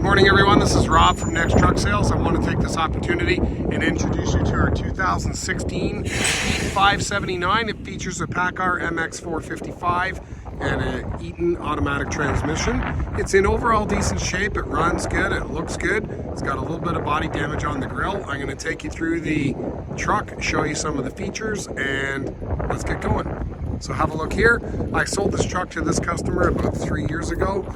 Good morning, everyone. This is Rob from Next Truck Sales. I want to take this opportunity and introduce you to our 2016 579. It features a Paccar MX455 and an Eaton automatic transmission. It's in overall decent shape. It runs good. It looks good. It's got a little bit of body damage on the grill. I'm going to take you through the truck, show you some of the features, and let's get going. So have a look here. I sold this truck to this customer about 3 years ago.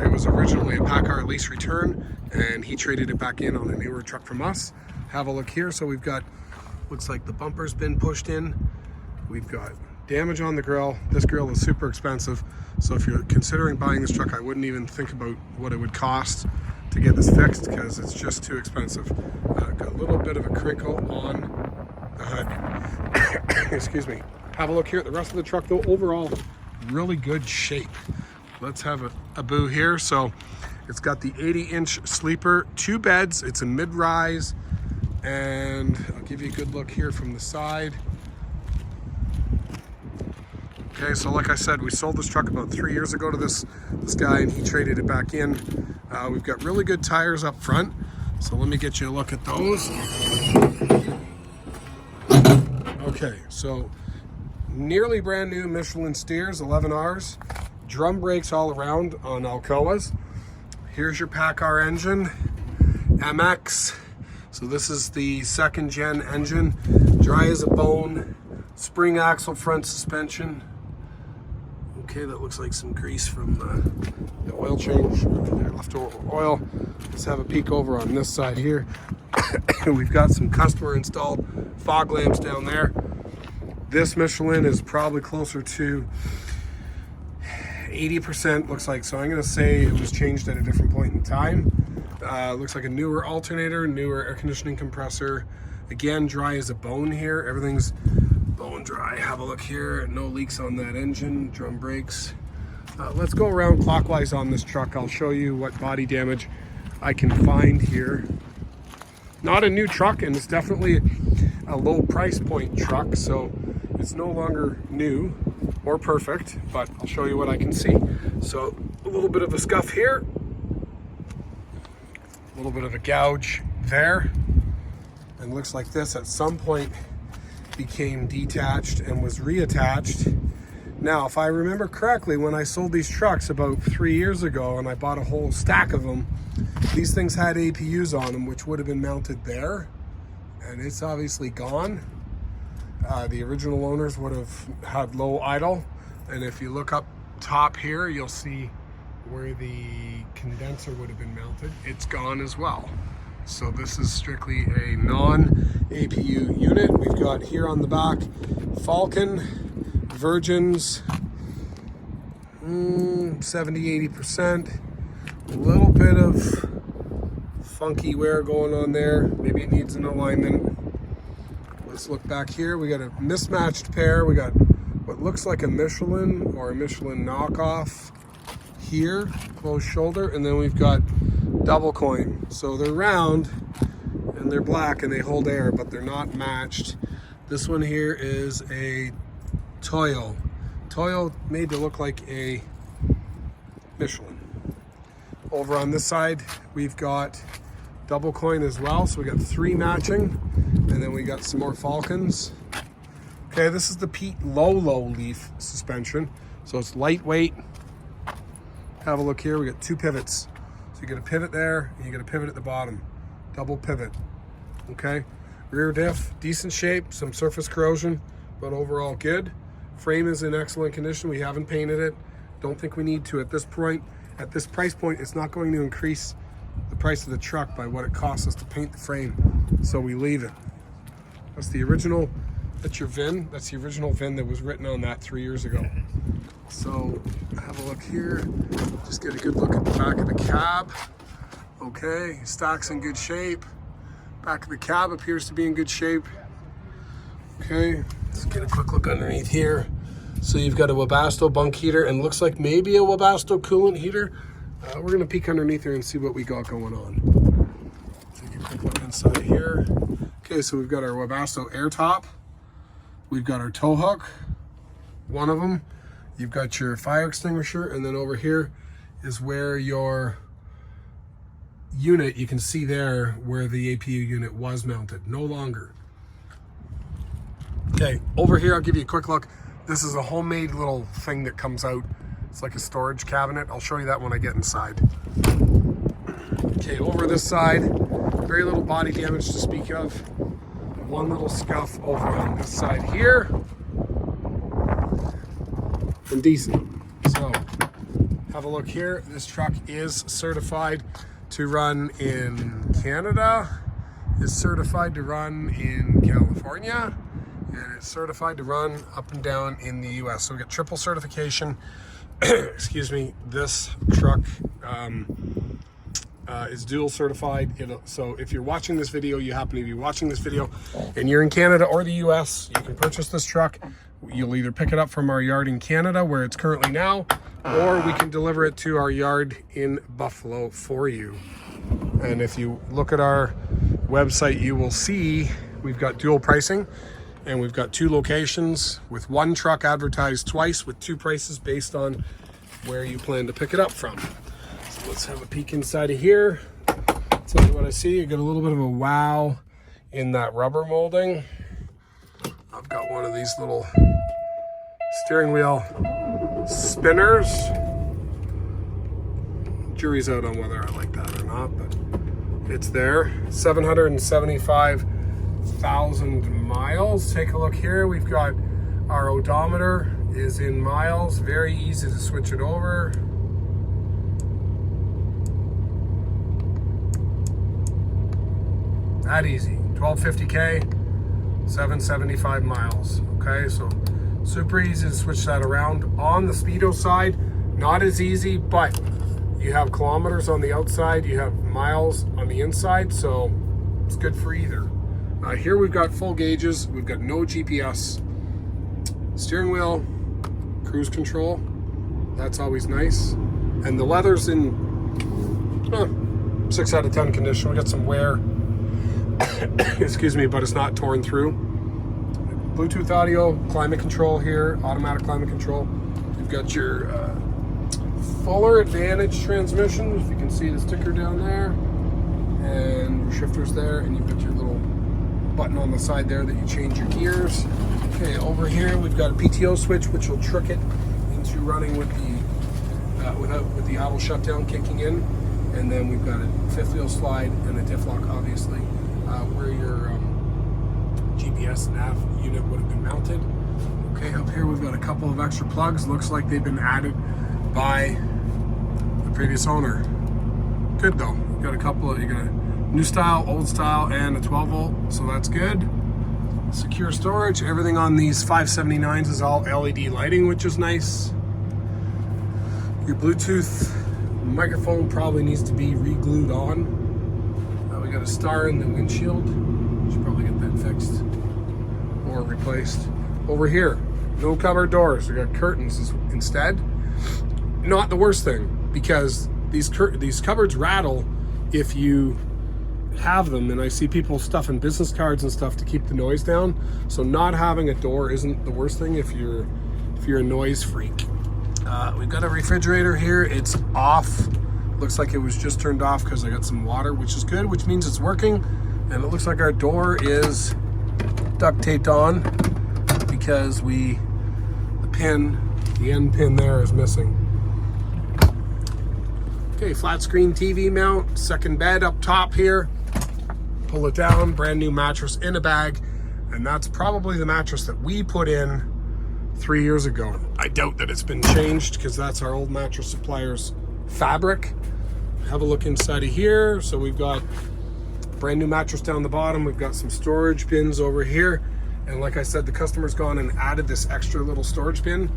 It was originally a Paccar lease return, and he traded it back in on a newer truck from us. Have a look here. So we've got, looks like the bumper's been pushed in. We've got damage on the grill. This grill is super expensive. So if you're considering buying this truck, I wouldn't even think about what it would cost to get this fixed because it's just too expensive. Got a little bit of a crinkle on the hood. Excuse me. Have a look here at the rest of the truck, though. Overall, really good shape. Let's have a boo here. So it's got the 80-inch sleeper, 2 beds. It's a mid-rise, and I'll give you a good look here from the side. Okay, so like I said, we sold this truck about 3 years ago to this guy, and he traded it back in. We've got really good tires up front, so let me get you a look at those. Okay, so nearly brand new Michelin steers, 11Rs, drum brakes all around on Alcoas. Here's your Paccar engine, MX. So this is the 2nd gen engine, dry as a bone, spring axle front suspension. Okay, that looks like some grease from the oil change, leftover oil. Let's have a peek over on this side here. We've got some customer installed fog lamps down there. This Michelin is probably closer to 80%, looks like. So I'm going to say it was changed at a different point in time. Looks like a newer alternator, newer air conditioning compressor. Again, dry as a bone here. Everything's bone dry. Have a look here. No leaks on that engine. Drum brakes. Let's go around clockwise on this truck. I'll show you what body damage I can find here. Not a new truck, and it's definitely a low price point truck, so it's no longer new or perfect, but I'll show you what I can see. So a little bit of a scuff here, a little bit of a gouge there, and looks like this at some point became detached and was reattached. Now, if I remember correctly, when I sold these trucks about 3 years ago and I bought a whole stack of them, these things had APUs on them, which would have been mounted there, and it's obviously gone. The original owners would have had low idle, and if you look up top here, you'll see where the condenser would have been mounted. It's gone as well. So this is strictly a non-APU unit. We've got here on the back Falcon, Virgins, 70-80%. A little bit of funky wear going on there. Maybe it needs an alignment. Let's look back here. We got a mismatched pair. We got what looks like a Michelin or a Michelin knockoff here, closed shoulder, and then we've got double coin. So they're round and they're black and they hold air, but they're not matched. This one here is a Toyo made to look like a Michelin. Over on this side, we've got double coin as well. So we got 3 matching, and then we got some more Falcons. Okay, this is the Pete low leaf suspension. So it's lightweight. Have a look here. We got 2 pivots. So you get a pivot there, and you get a pivot at the bottom. Double pivot. Okay. Rear diff, decent shape, some surface corrosion, but overall good. Frame is in excellent condition. We haven't painted it. Don't think we need to at this point. At this price point, it's not going to increase the price of the truck by what it costs us to paint the frame, so we leave it. That's the original, that's your VIN. That's the original VIN that was written on that 3 years ago. So have a look here. Just get a good look at the back of the cab. Okay, stock's in good shape. Back of the cab appears to be in good shape. Okay, let's get a quick look underneath here. So you've got a Webasto bunk heater and looks like maybe a Webasto coolant heater. We're gonna peek underneath here and see what we got going on. Take a quick look inside here. Okay, so we've got our Webasto air top. We've got our tow hook, one of them. You've got your fire extinguisher, and then over here is where your unit, you can see there where the APU unit was mounted. No longer. Okay, over here, I'll give you a quick look. This is a homemade little thing that comes out. It's like a storage cabinet. I'll show you that when I get inside. Okay, over this side, very little body damage to speak of. One little scuff over on this side here. And decent. So, have a look here. This truck is certified to run in Canada, is certified to run in California, and it's certified to run up and down in the US. So we got triple certification. Excuse me. This truck is dual certified. So if you're watching this video, you happen to be watching this video, and you're in Canada or the US, you can purchase this truck. You'll either pick it up from our yard in Canada, where it's currently now, or we can deliver it to our yard in Buffalo for you. And if you look at our website, you will see we've got dual pricing, and we've got 2 locations with 1 truck advertised twice with 2 prices based on where you plan to pick it up from. So let's have a peek inside of here. Tell you what I see. You got a little bit of a wow in that rubber molding. I've got one of these little steering wheel spinners. Jury's out on whether I like that or not, but it's there. 775,000 miles. Take a look here. We've got our odometer is in miles. Very easy to switch it over. That easy. 1250K, 775 miles. Okay, so super easy to switch that around. On the Speedo side, not as easy, but you have kilometers on the outside, you have miles on the inside, so it's good for either. Here we've got full gauges, we've got no GPS, steering wheel, cruise control, that's always nice, and the leather's in 6 out of 10 condition. We got some wear, excuse me, but it's not torn through. Bluetooth audio, climate control here, automatic climate control. You've got your Fuller Advantage transmission, if you can see the sticker down there, and your shifters there, and you've got your little button on the side there that you change your gears. Okay, over here we've got a PTO switch, which will trick it into running with the with the auto shutdown kicking in, and then we've got a 5th wheel slide and a diff lock, obviously, where your GPS nav unit would have been mounted. Okay, up here we've got a couple of extra plugs. Looks like they've been added by the previous owner. Good though. You got a couple of, you got a new style, old style, and a 12 volt, so that's good. Secure storage. Everything on these 579s is all LED lighting, which is nice. Your Bluetooth microphone probably needs to be re-glued on. We got a star in the windshield. Should probably get that fixed or replaced. Over here, no cupboard doors. We got curtains instead. Not the worst thing, because these cupboards rattle if you have them, and I see people stuffing business cards and stuff to keep the noise down. So not having a door isn't the worst thing if you're a noise freak. We've got a refrigerator here. It's off. Looks like it was just turned off because I got some water, which is good, which means it's working. And it looks like our door is duct taped on because the end pin there is missing. Okay, flat screen TV mount, second bed up top here. Pull it down, brand new mattress in a bag. And that's probably the mattress that we put in 3 years ago. I doubt that it's been changed because that's our old mattress supplier's fabric. Have a look inside of here. So we've got brand new mattress down the bottom. We've got some storage bins over here. And like I said, the customer's gone and added this extra little storage bin.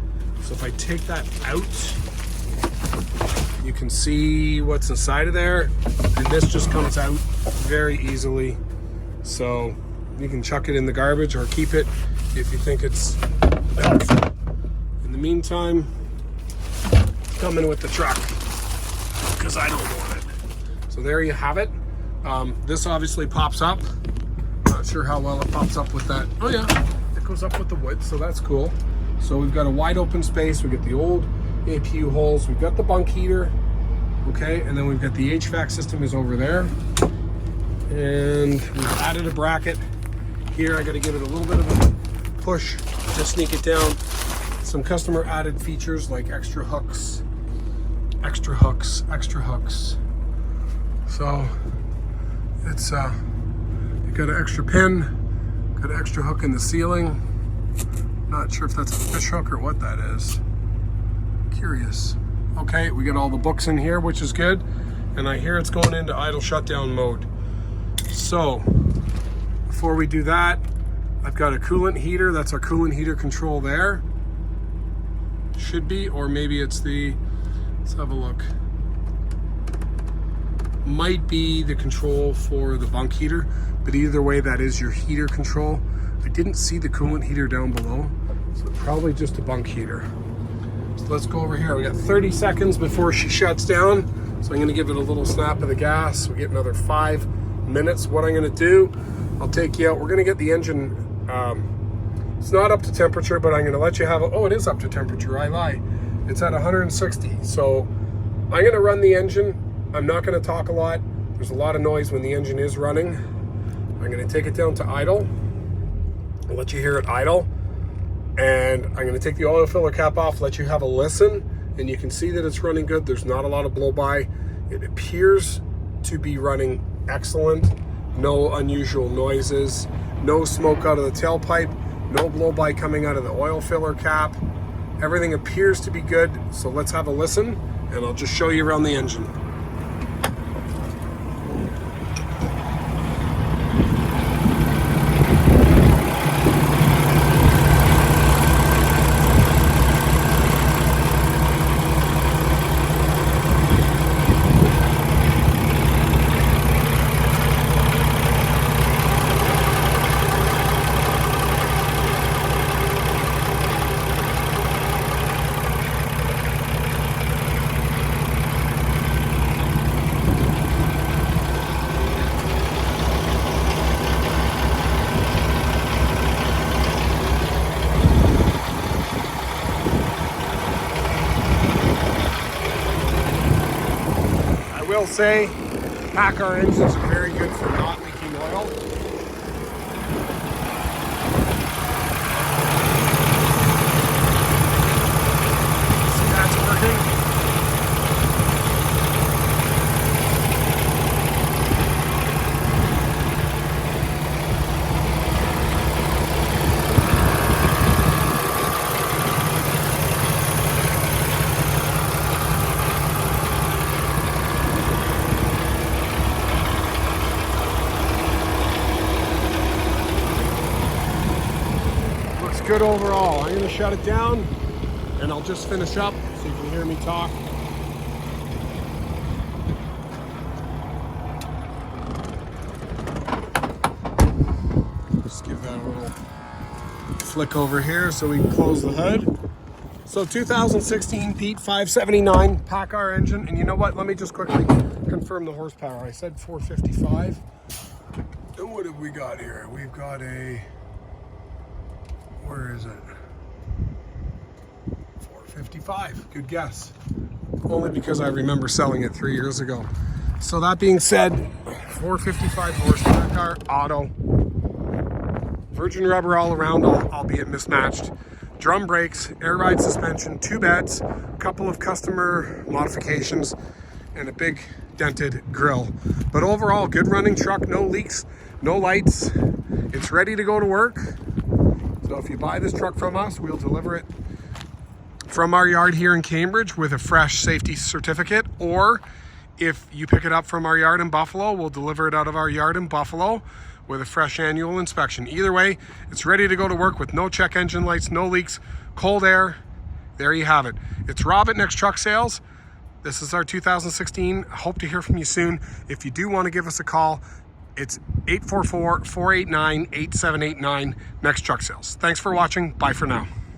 So if I take that out, you can see what's inside of there. And this just comes out very easily. So you can chuck it in the garbage or keep it if you think it's helpful. In the meantime, coming with the truck because I don't want it. So there you have it. This obviously pops up. Not sure how well it pops up with that. Oh yeah, it goes up with the wood, so that's cool. So we've got a wide open space. We've got the old APU holes. We've got the bunk heater. Okay, and then we've got the HVAC system is over there. And we've added a bracket here. I got to give it a little bit of a push to sneak it down. Some customer added features like extra hooks. So it's you got an extra pin, got an extra hook in the ceiling. Not sure if that's a fish hook or what that is. Curious. Okay, we got all the books in here, which is good. And I hear it's going into idle shutdown mode. So before we do that, I've got a coolant heater. That's our coolant heater control there. Should be, or maybe it's the, let's have a look. Might be the control for the bunk heater, but either way, that is your heater control. I didn't see the coolant heater down below, so probably just a bunk heater. So let's go over here. We got 30 seconds before she shuts down. So I'm gonna give it a little snap of the gas. We get another 5 minutes. What I'm gonna do, I'll take you out. We're gonna get the engine, it's not up to temperature, but I'm gonna let you have it. Oh, it is up to temperature, I lie. It's at 160. So I'm gonna run the engine. I'm not gonna talk a lot. There's a lot of noise when the engine is running. I'm gonna take it down to idle. I'll let you hear it idle. And I'm gonna take the oil filler cap off, let you have a listen, and you can see that it's running good. There's not a lot of blow by. It appears to be running excellent. No unusual noises, no smoke out of the tailpipe, no blow by coming out of the oil filler cap. Everything appears to be good. So let's have a listen and I'll just show you around the engine. I will say, Paccar engines are very good for not leaking oil. See, that's working. Good overall. I'm going to shut it down and I'll just finish up so you can hear me talk. Just give that a little flick over here so we can close the hood. So 2016 Pete 579 Paccar engine, and you know what? Let me just quickly confirm the horsepower. I said 455. And what have we got here? We've got a, where is it? 455, good guess. Only because I remember selling it 3 years ago. So that being said, 455 horsepower car, auto. Virgin rubber all around, albeit mismatched. Drum brakes, air ride suspension, 2 beds, a couple of customer modifications, and a big dented grille. But overall, good running truck, no leaks, no lights. It's ready to go to work. So if you buy this truck from us, we'll deliver it from our yard here in Cambridge with a fresh safety certificate, or if you pick it up from our yard in Buffalo, we'll deliver it out of our yard in Buffalo with a fresh annual inspection. Either way, it's ready to go to work with no check engine lights, no leaks, cold air. There you have it. It's Rob at Next Truck Sales. This is our 2016. I hope to hear from you soon. If you do want to give us a call, it's 844-489-8789, Next Truck Sales. Thanks for watching. Bye for now.